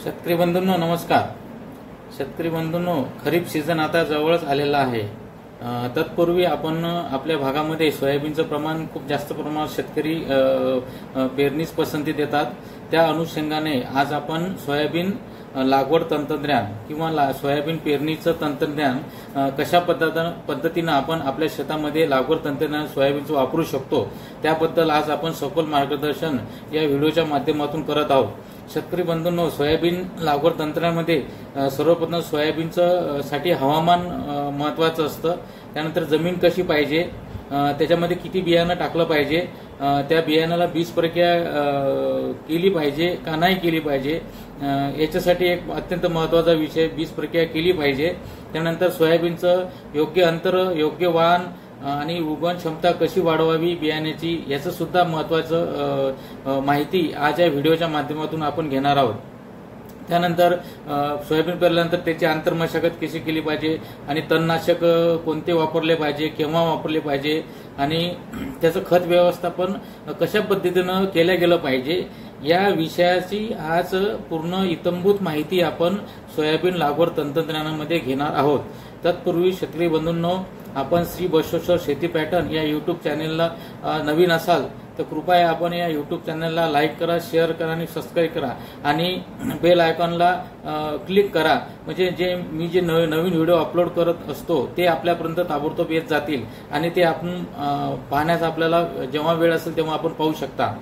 शेतकरी बंधूंनो नमस्कार। शेतकरी बंधूंनो, खरीप सीझन आता जवळच आलेला आहे। तत्पूर्वी आपण आपल्या भागामध्ये सोयाबीनचं प्रमाण खूप जास्त प्रमाणात शेतकरी पेरणीस पसंती देतात। त्या अनुषंगाने आज आपण सोयाबीन लागवड तंत्रज्ञान किंवा सोयाबीन पेरणीचं तंत्रज्ञान कशा पद्धतीने आपण आपल्या शेतामध्ये लागवड तंत्रज्ञान सोयाबीनचं वापरू शकतो त्याबद्दल आज आपण सखोल मार्गदर्शन या व्हिडिओच्या माध्यमातून करत आहोत। शेतकरी बंधूंनो, सोयाबीन लागवड तंत्रामध्ये सर्वप्रथम सोयाबीनचं साठी हवामान महत्त्वाचं असतं। त्यानंतर जमीन कशी पाहिजे, त्याच्यामध्ये किती बियाणं टाकलं पाहिजे, त्या बियाणाला बीज प्रक्रिया केली पाहिजे का नाही केली पाहिजे, याच्यासाठी एक अत्यंत महत्त्वाचा विषय बीज प्रक्रिया केली पाहिजे। त्यानंतर सोयाबीनचं योग्य अंतर, योग्य वाण आणि उगवण क्षमता कशी वाढवावी बियाण्याची, याचं सुद्धा महत्त्वाचं माहिती आज या व्हिडिओच्या माध्यमातून आपण घेणार आहोत। त्यानंतर सोयाबीन पेरल्यानंतर त्याची आंतरमशागत कशी केली पाहिजे आणि तणनाशक कोणते वापरले पाहिजे, केव्हा वापरले पाहिजे आणि त्याचं खत व्यवस्थापन कशा पद्धतीनं केलं गेलं पाहिजे, या विषयाची आज पूर्ण इत्थंभूत माहिती आपण सोयाबीन लागवड तंत्रज्ञानामध्ये घेणार आहोत। तत्पूर्वी शेतकरी बंधूंनो, आपण श्री बसवेश्वर शेती पॅटर्न या यूट्यूब चॅनेलला नवीन असाल तर कृपया आपण या यूट्यूब चॅनलला लाईक करा, शेअर करा आणि सबस्क्राईब करा आणि बेल आयकॉनला क्लिक करा, म्हणजे मी जे नवीन व्हिडिओ अपलोड करत असतो ते आपल्यापर्यंत ताबडतोब येत जातील आणि ते आपण पाहण्यास आपल्याला जेव्हा वेळ असेल तेव्हा आपण पाहू शकता।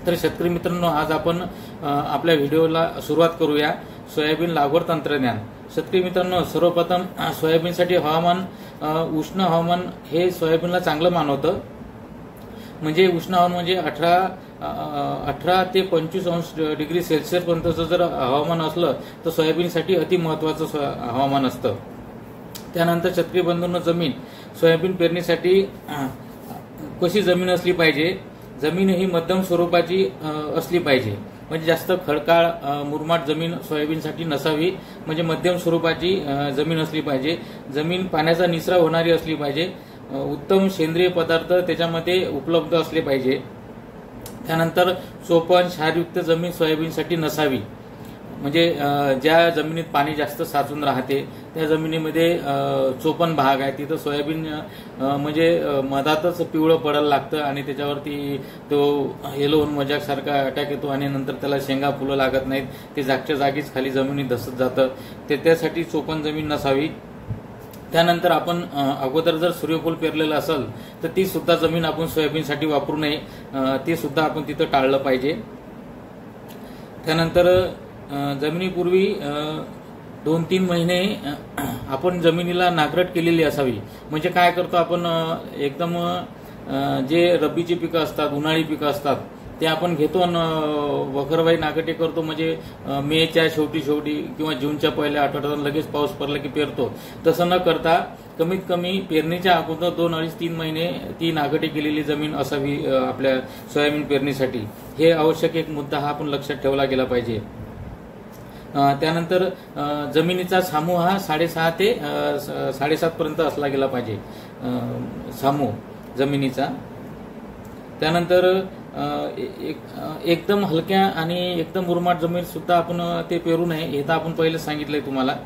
तर शेतकरी मित्रांनो, आज आपण आपल्या व्हिडिओला सुरुवात करूया। सोयाबीन लागवड तंत्रज्ञान। शेतकरी मित्रांनो, सर्वप्रथम सोयाबीनसाठी हवामान उष्ण हवामान हे सोयाबीनला चांगलं मानवतं। म्हणजे उष्ण हवामान म्हणजे 18 ते 25 अंश डिग्री सेल्सिअस पर्यंतचं जर हवामान असलं तर सोयाबीनसाठी अति महत्त्वाचं हवामान असतं। त्यानंतर शेतकरी बंधूंनो, जमीन सोयाबीन पेरणीसाठी कशी जमीन असली पाहिजे, जमीन ही मध्यम स्वरूपाची असली पाहिजे। म्हणजे जास्त खडकाळ मुरमाड जमीन सोयाबीनसाठी नसावी, म्हणजे मध्यम स्वरूपाची जमीन असली पाहिजे। जमीन पाण्याचा निचरा होणारी असली पाहिजे। उत्तम सेंद्रिय पदार्थ त्याच्यामध्ये उपलब्ध असले पाहिजे। त्यानंतर चोपण क्षारयुक्त जमीन सोयाबीनसाठी नसावी, म्हणजे ज्या जमिनीत पाणी जास्त साचून राहते त्या जमिनीमध्ये चोपण भाग आहे, तिथं सोयाबीन म्हणजे मधातच पिवळं पडायला लागतं आणि त्याच्यावरती तो येलो मजाक सारखा अटॅक येतो आणि नंतर त्याला शेंगा फुलं लागत नाहीत, ते जागच्या जागीच खाली जमिनीत धसत जातं, त्यासाठी चोपण जमीन नसावी। त्यानंतर आपण अगोदर जर सूर्यफूल पेरलेलं असेल तर ती सुद्धा जमीन आपण सोयाबीनसाठी वापरू नये, ते सुद्धा आपण तिथं टाळलं पाहिजे। त्यानंतर जमिनीपूर्वी 2-3 महिने आपण जमिनीला नांगरट केलेली असावी। म्हणजे काय करतो आपण, एकदम जे रब्बीची पिकं असतात, उन्हाळी पिकं असतात ते आपण घेतो आणि वखरवाई नांगरटे करतो, म्हणजे मेच्या शेवटी किंवा जूनच्या पहिल्या आठवड्यात लगेच पाऊस पडला की पेरतो। तसं न करता कमीत कमी पेरणीच्या अगोदर 2-2.5-3 महिने ती नांगरटे केलेली जमीन असावी आपल्या सोयाबीन पेरणीसाठी। हे आवश्यक एक मुद्दा हा आपण लक्षात ठेवला गेला पाहिजे। त्यानंतर जमिनीचा सामू हा 6.5 ते 7.5 पर्यंत असला गेला पाहिजे सामू जमिनीचा। त्यानंतर एकदम हलक्या आणि एकदम मुरमाड जमीन सुद्धा आपण ते पेरू नये, हे तर आपण पहिले सांगितलंय तुम्हाला।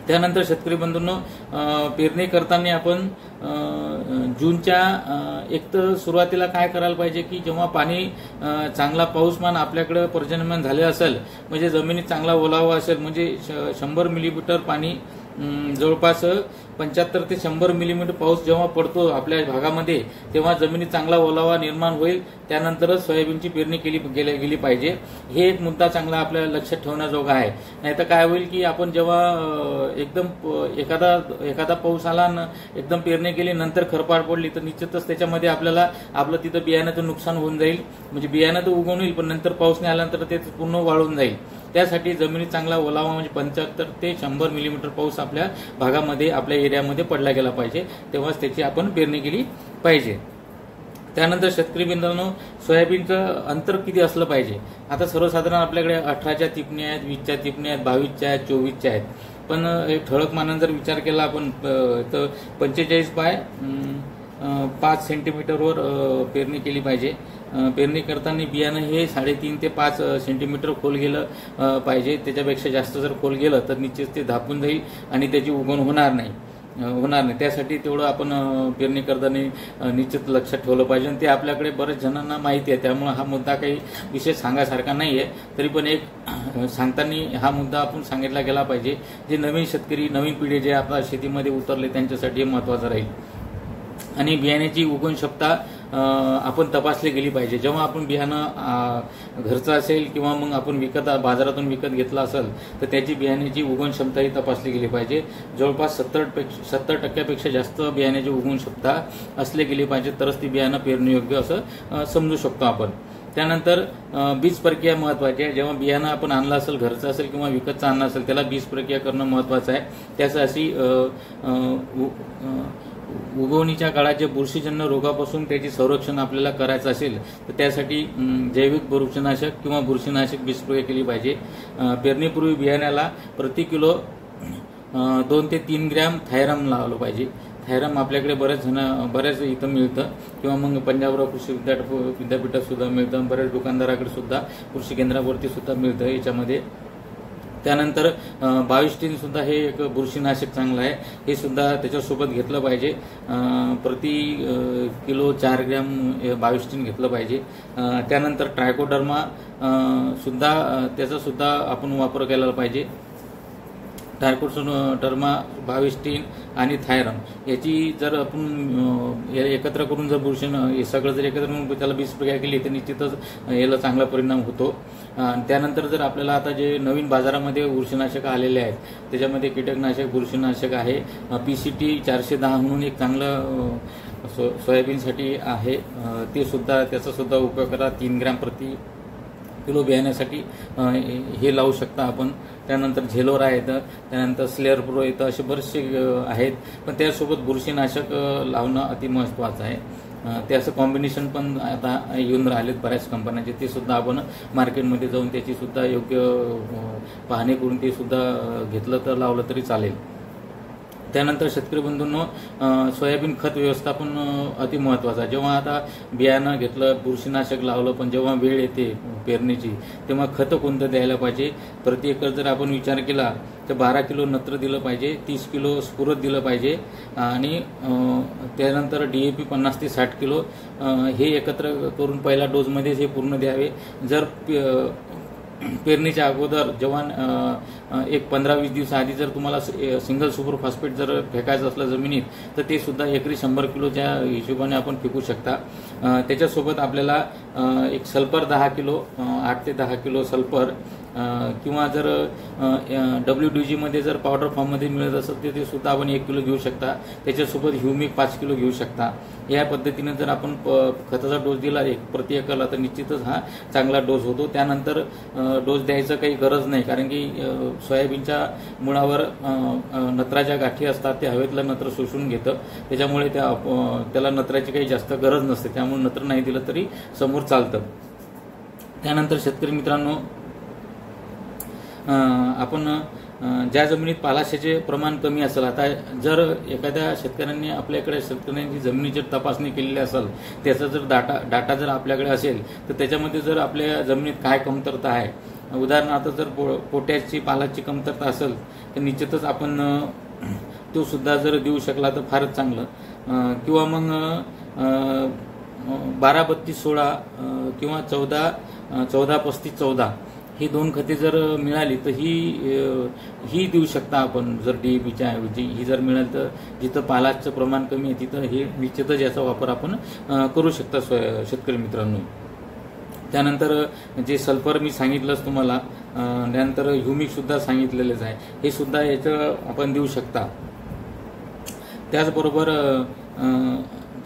त्यानंतर शेतकरी बंधूंनो, पेरणी करताना आपण जूनच्या एक तर सुरुवातीला काय करायला पाहिजे की जेव्हा पाणी चांगला पाऊसमान आपल्याकडे पर्जन्यमान झाले असेल, म्हणजे जमिनीत चांगला ओलावा असेल, म्हणजे 100 मिलीमीटर पाणी जवळपास 75 ते 100 मिलीमीटर पाऊस जेव्हा पडतो आपल्या भागामध्ये तेव्हा जमिनीत चांगला ओलावा निर्माण होईल, त्यानंतरच सोयाबीनची पेरणी गेली पाहिजे। हे एक मुद्दा चांगला आपल्या लक्षात ठेवण्याजोगा आहे। नाहीतर काय होईल की आपण जेव्हा एकदम एखादा पाऊस आला एकदम पेरणी केली नंतर खरपाट पडली तर निश्चितच त्याच्यामध्ये आपलं तिथं बियाण्याचं नुकसान होऊन जाईल, म्हणजे बियाणं तर उगवून येईल पण नंतर पाऊस नाही आल्यानंतर ते पूर्ण वाळून जाईल। त्यासाठी जमिनीत चांगला ओलावा म्हणजे 75 ते 100 मिलीमीटर पाऊस आपल्या भागामध्ये आपल्या एरियामध्ये पडला गेला पाहिजे, तेव्हाच त्याची आपण पेरणी केली पाहिजे। त्यानंतर शेतकरी बंधूंनो, सोयाबीनचं अंतर किती असलं पाहिजे। आता सर्वसाधारण आपल्याकडे 18च्या टिपण्या आहेत, 20च्या टिपण्या आहेत, 22च्या आहेत, 24च्या आहेत, पण ठळक मानाने जर विचार केला आपण तर 45 बाय 5 सेंटीमीटरवर पेरणी केली पाहिजे. पेरणी करताना बियाणं हे 3.5 ते 5 सेंटीमीटर खोल गेलं पाहिजे. त्याच्यापेक्षा जास्त जर खोल गेलं तर निश्चित ते धापून जाईल आणि त्याची उगवण होणार नाही. त्यासाठी तेवढं आपण पेरणी करताना निश्चित लक्षात ठेवलं पाहिजे. आणि ते आपल्याकडे बऱ्याच जणांना माहिती आहे, त्यामुळे हा मुद्दा काही विशेष सांगासारखा नाही आहे. तरी पण एक सांगताना हा मुद्दा आपण सांगितला गेला पाहिजे. जे नवीन शेतकरी, नवीन पिढी जे आपल्या शेतीमध्ये उतरले त्यांच्यासाठी महत्त्वाचं राहील. आणि बियाण्याची उगवण क्षमता आपण तपासली गेली पाहिजे. जेव्हा आपण बियाणं घरचं असेल किंवा मग आपण बाजारातून विकत घेतलं असेल तर त्याची बियाण्याची उगवण क्षमताही तपासली गेली पाहिजे. जवळपास 70% जास्त बियाण्याची उगवण क्षमता असली गेली पाहिजे, तरच ती बियाणं पेरणीयोग्य असं समजू शकतो आपण. त्यानंतर बीज प्रक्रिया महत्त्वाची आहे. जेव्हा बियाणं आपण आणलं असेल, घरचं असेल किंवा विकतचं आणलं असेल, त्याला बीज प्रक्रिया करणं महत्त्वाचं आहे. त्यासाठी उगवणीच्या काळात जे बुरशीजन्य रोगापासून त्याची संरक्षण आपल्याला करायचं असेल तर त्यासाठी जैविक बुरशीनाशक किंवा बुरशीनाशक बीज प्रक्रिया केली पाहिजे. पेरणीपूर्वी बियाण्याला प्रति किलो 2 ते 3 ग्रॅम थायरम लावलं पाहिजे. थायरम आपल्याकडे बऱ्याच इथं मिळतं किंवा मग पंजाबराव कृषी विद्यापीठात सुद्धा मिळतं. बऱ्याच दुकानदाराकडे सुद्धा, कृषी केंद्रावरती सुद्धा मिळतं याच्यामध्ये. त्यानंतर 22 सुद्धा हे एक बुरशीनाशक चांगलं आहे, हे सुद्धा त्याच्यासोबत घेतलं पाहिजे. प्रति किलो 4 ग्रॅम 22 घेतलं पाहिजे. त्यानंतर ट्रायकोडर्मा सुद्धा त्याचा सुद्धा आपण वापर केला पाहिजे. ट्रायकोडर्मा 22 आणि थायरम याची जर आपण एकत्र करून जर हे सगळं जर एकत्र करून त्याला बीज प्रक्रिया केली तर निश्चितच याला चांगला परिणाम होतो. त्यानंतर जर आपल्याला आता जे नवीन बाजारामध्ये बुरशीनाशक आलेले आहेत त्याच्यामध्ये कीटकनाशक, बुरशीनाशक आहे. PCT 410 म्हणून एक चांगलं सोयाबीनसाठी आहे, ते सुद्धा त्याचा सुद्धा उपयोग करा. 3 ग्रॅम प्रति किलो बियाण्यासाठी हे लावू शकता आपण. त्यानंतर झेलोर आहेत, त्यानंतर स्लेअर प्रो येतं, असे बरेचसे आहेत. पण त्यासोबत बुरशीनाशक लावणं अति महत्त्वाचं आहे. त्याचं कॉम्बिनेशन पण आता येऊन राहिलेत बऱ्याच कंपन्यांचे, ते सुद्धा आपण मार्केटमध्ये जाऊन त्याची सुद्धा योग्य पाहणी करून ते सुद्धा घेतलं तर लावलं तरी चालेल. त्यानंतर शेतकरी बंधूंनो, सोयाबीन खत व्यवस्थापन अति महत्त्वाचं आहे. जेव्हा आता बियाणं घेतलं, बुरशीनाशक लावलं, पण जेव्हा वेळ येते पेरणीची तेव्हा खतं कोणतं द्यायला पाहिजे. प्रति एकर जर आपण विचार केला तर 12 किलो नत्र दिलं पाहिजे, 30 किलो स्फुरद दिलं पाहिजे आणि त्यानंतर DAP 50 ते 60 किलो हे एकत्र करून पहिल्या डोजमध्येच हे पूर्ण द्यावे. जर पेरणीच्या अगोदर जेव्हा एक 15-20 दिवस आधी जर तुम्हाला सिंगल सुपर फॉस्फेट जर फेकायचं असलं जमिनीत तर ते सुद्धा एकरी 100 किलोच्या हिशोबाने आपण फेकू शकता. त्याच्यासोबत आपल्याला एक सल्फर 10 किलो, 8 ते 10 किलो सल्फर किंवा जर WDG मध्ये जर पावडर फॉर्ममध्ये मिळत असेल तर ते सुद्धा आपण 1 किलो घेऊ शकता. त्याच्यासोबत ह्युमिक 5 किलो घेऊ शकता. या पद्धतीने जर आपण खताचा डोस दिला प्रति एकरला तर निश्चितच हा चांगला डोस होतो. त्यानंतर डोस द्यायचं काही गरज नाही, कारण की सोयाबीनच्या मुळावर नत्राच्या गाठी असतात, ते हवेतलं नत्र शोषून घेतं. त्याच्यामुळे त्याला नत्राची काही जास्त गरज नसते, त्यामुळे नत्र नाही दिलं तरी समोर चालतं. त्यानंतर शेतकरी मित्रांनो, आपण ज्या जमिनीत पालाशाचे प्रमाण कमी असेल, आता जर एखाद्या शेतकऱ्यांनी आपल्याकडे शेतकऱ्यांची जमिनीची तपासणी केलेली असेल, त्याचा जर डाटा जर आपल्याकडे असेल तर त्याच्यामध्ये जर आपल्या जमिनीत काय कमतरता आहे, उदाहरणार्थ जर पोटॅशची पालाची कमतरता असेल तर निश्चितच आपण तो सुद्धा जर देऊ शकला तर फारच चांगलं. किंवा मग 12-32-16 किंवा 14-35-14 ही 2 खते जर मिळाली तर ही देऊ शकता आपण. जर DAPच्या ऐवजी ही जर मिळाली तर जिथं पालाचं प्रमाण कमी आहे तिथं हे निश्चितच याचा वापर आपण करू शकता शेतकरी मित्रांनो. त्यानंतर जे सल्फर मी सांगितलंच तुम्हाला, त्यानंतर ह्युमिक सुद्धा सांगितलेलंच आहे, हे सुद्धा याचं आपण देऊ शकता. त्याचबरोबर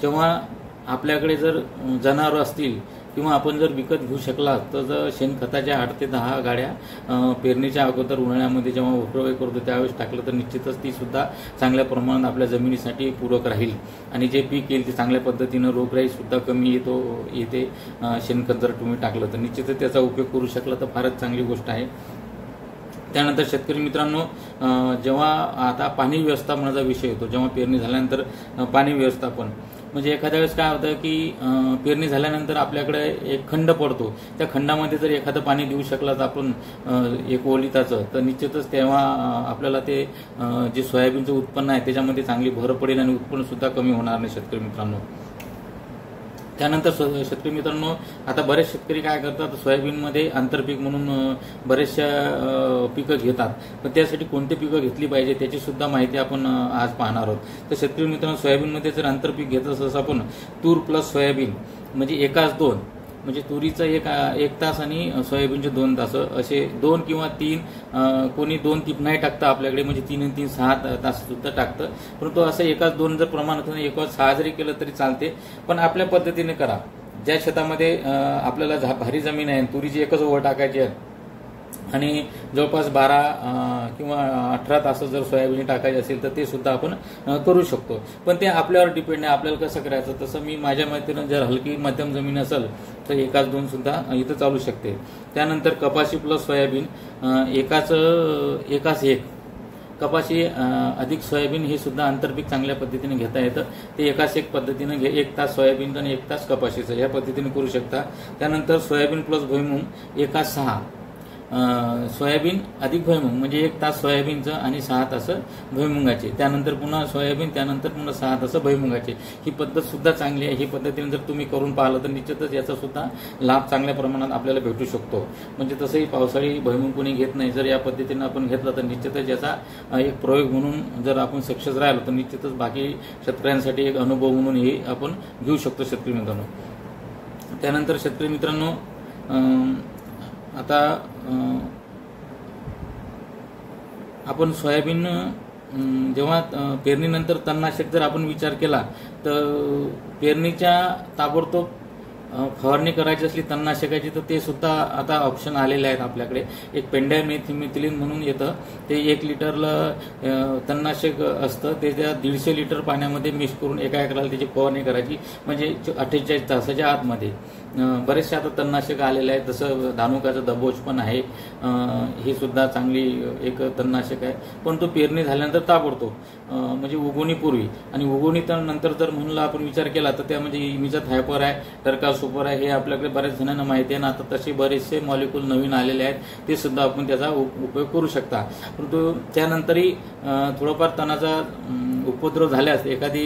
जेव्हा आपल्याकडे जर जनावरं असतील किंवा आपण जर विकत घेऊ शकला तर शेणखताच्या 8 ते 10 गाड्या पेरणीच्या अगोदर उन्हाळ्यामध्ये जेव्हा उपयोग करतो त्यावेळेस टाकलं तर निश्चितच ती सुद्धा चांगल्या प्रमाणात आपल्या जमिनीसाठी पूरक राहील. आणि जे पीक येईल ते चांगल्या पद्धतीनं रोगराई सुद्धा कमी येते. शेणखत जर तुम्ही टाकलं तर निश्चितच त्याचा उपयोग करू शकला तर फारच चांगली गोष्ट आहे. त्यानंतर शेतकरी मित्रांनो, जेव्हा आता पाणी व्यवस्थापनाचा विषय येतो, जेव्हा पेरणी झाल्यानंतर पाणी व्यवस्थापन, म्हणजे एखाद्या वेळेस काय होतं की पेरणी झाल्यानंतर आपल्याकडे एक खंड पडतो, त्या खंडामध्ये जर एखादं पाणी देऊ शकला तर आपण एक ओलिताचं, तर निश्चितच तेव्हा आपल्याला ते जे सोयाबीनचं उत्पन्न आहे त्याच्यामध्ये चांगली भर पडेल आणि उत्पन्न सुद्धा कमी होणार नाही शेतकरी मित्रांनो. त्यानंतर शेतकरी मित्रांनो, आता बरेच शेतकरी काय करतात, सोयाबीनमध्ये आंतरपीक म्हणून बरेचशा पिकं घेतात, पण त्यासाठी कोणती पिकं घेतली पाहिजे त्याची सुद्धा माहिती आपण आज पाहणार आहोत. तर शेतकरी मित्रांनो, सोयाबीनमध्ये जर आंतरपीक घेत असं आपण तूर प्लस सोयाबीन म्हणजे एकाच दोन, म्हणजे तुरीचं एक तास आणि सोयाबीनचे 2 तास, असे 2 किंवा 3, कोणी 2 टीप नाही टाकतं आपल्याकडे, म्हणजे 3 आणि 3 6 तास सुद्धा टाकतं. परंतु असं एकाच 2 जर प्रमाण होतं, एकाच 6 जरी केलं तरी चालते, पण आपल्या पद्धतीने करा. ज्या शेतामध्ये आपल्याला भारी जमीन आहे, तुरीची एकच ओव्हर टाकायची आहे आणि जवळपास 12 किंवा 18 तास जर सोयाबीन टाकायची असेल तर ते सुद्धा आपण करू शकतो. पण ते आपल्यावर डिपेंड आहे, आपल्याला कसं करायचं. तसं मी माझ्या माहितीनं जर हलकी मध्यम जमीन असेल तर एकाच 2 सुद्धा इथं चालू शकते. त्यानंतर कपाशी प्लस सोयाबीन एकाच 1, कपाशी अधिक सोयाबीन हे सुद्धा आंतरपीक चांगल्या पद्धतीने घेता येतं. ते एकाच 1 पद्धतीने 1 तास सोयाबीन आणि 1 तास कपाशीचं या पद्धतीने करू शकता. त्यानंतर सोयाबीन प्लस भुईमूग एकाच 6, सोयाबीन अधिक भुईमूग म्हणजे 1 तास सोयाबीनचं आणि 6 तास भुईमुगाचे, त्यानंतर पुन्हा सोयाबीन, त्यानंतर पुन्हा 6 तास भुईमुगाचे. ही पद्धत सुद्धा चांगली आहे. ही पद्धतीने जर तुम्ही करून पाहिलं तर निश्चितच याचा सुद्धा लाभ चांगल्या प्रमाणात आपल्याला भेटू शकतो. म्हणजे तसंही पावसाळी भुईमूग कोणी घेत नाही, जर या पद्धतीने आपण घेतलं तर निश्चितच याचा एक प्रयोग म्हणून जर आपण सक्सेस राहिलो तर निश्चितच बाकी शेतकऱ्यांसाठी एक अनुभव म्हणून हे आपण घेऊ शकतो शेतकरी मित्रांनो. त्यानंतर शेतकरी मित्रांनो, आता आपण सोयाबीन जेव्हा पेरणीनंतर तणनाशक जर आपण विचार केला तर पेरणीच्या ताबडतोब फवारणी करायची असली तणनाशकाची तर ते सुद्धा आता ऑप्शन आलेले आहेत आपल्याकडे. एक पेंडामिथिलिन म्हणून येतं, ते 1 लिटरला तणनाशक असतं, ते त्या 150 लिटर पाण्यामध्ये मिक्स करून एका एकराला त्याची फवारणी करायची, म्हणजे 48 तासाच्या आतमध्ये. बरेचसे आता तणनाशक आलेले आहेत, जसं धानुकाचं दबोच पण आहे, हे सुद्धा चांगली एक तणनाशक आहे. पण तो पेरणी झाल्यानंतर ताबडतोब म्हणजे उगवणीपूर्वी आणि उगवणीनंतर जर म्हणून आपण विचार केला तर त्यामध्ये इमिजा थायपर आहे, टर्का सुपर आहे, हे आपल्याकडे बऱ्याच जणांना माहिती आहे ना. आता तसे बरेचसे मॉलिक्यूल नवीन आलेले आहेत, ते सुद्धा आपण त्याचा उपयोग करू शकता. परंतु त्यानंतरही थोडंफार तणाचा उपद्रव झाल्यास एखादी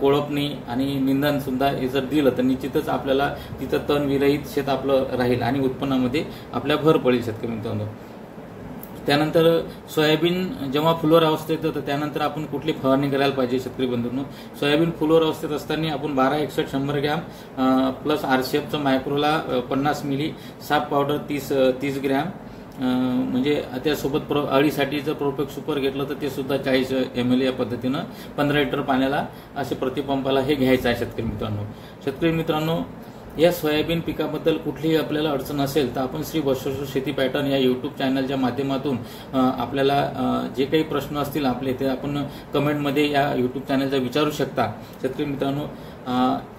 कोळपणी आणि निंदन सुद्धा जर दिलं तर निश्चितच आपल्याला तिथं तण विरहित शेत आपलं राहील आणि उत्पन्नामध्ये आपल्या भर पडेल शेतकरी मित्रांनो. त्यानंतर सोयाबीन जेव्हा फुलोर अवस्थेत येतं तर त्यानंतर आपण कुठली फवारणी करायला पाहिजे शेतकरी बंधूंनो. सोयाबीन फुलोर अवस्थेत असताना आपण 12-61-100 ग्रॅम प्लस RCFचं मायक्रोला 50 मिली, साप पावडर 30 ग्रॅम, म्हणजे त्यासोबत अळीसाठी जर प्रोपेक्ट सुपर घेतलं तर ते सुद्धा 40 ml या पद्धतीनं 15 लिटर पाण्याला असे प्रतिपंपाला हे घ्यायचं आहे शेतकरी मित्रांनो. शेतकरी मित्रांनो, या सोयाबीन पिकाबद्दल कुठलीही आपल्याला अडचण असेल तर आपण श्री बसवेश्वर शेती पॅटर्न या यूट्यूब चॅनलच्या माध्यमातून आपल्याला जे काही प्रश्न असतील आपले ते आपण कमेंटमध्ये या यूट्यूब चॅनलचा विचारू शकता शेतकरी मित्रांनो.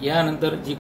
यानंतर जी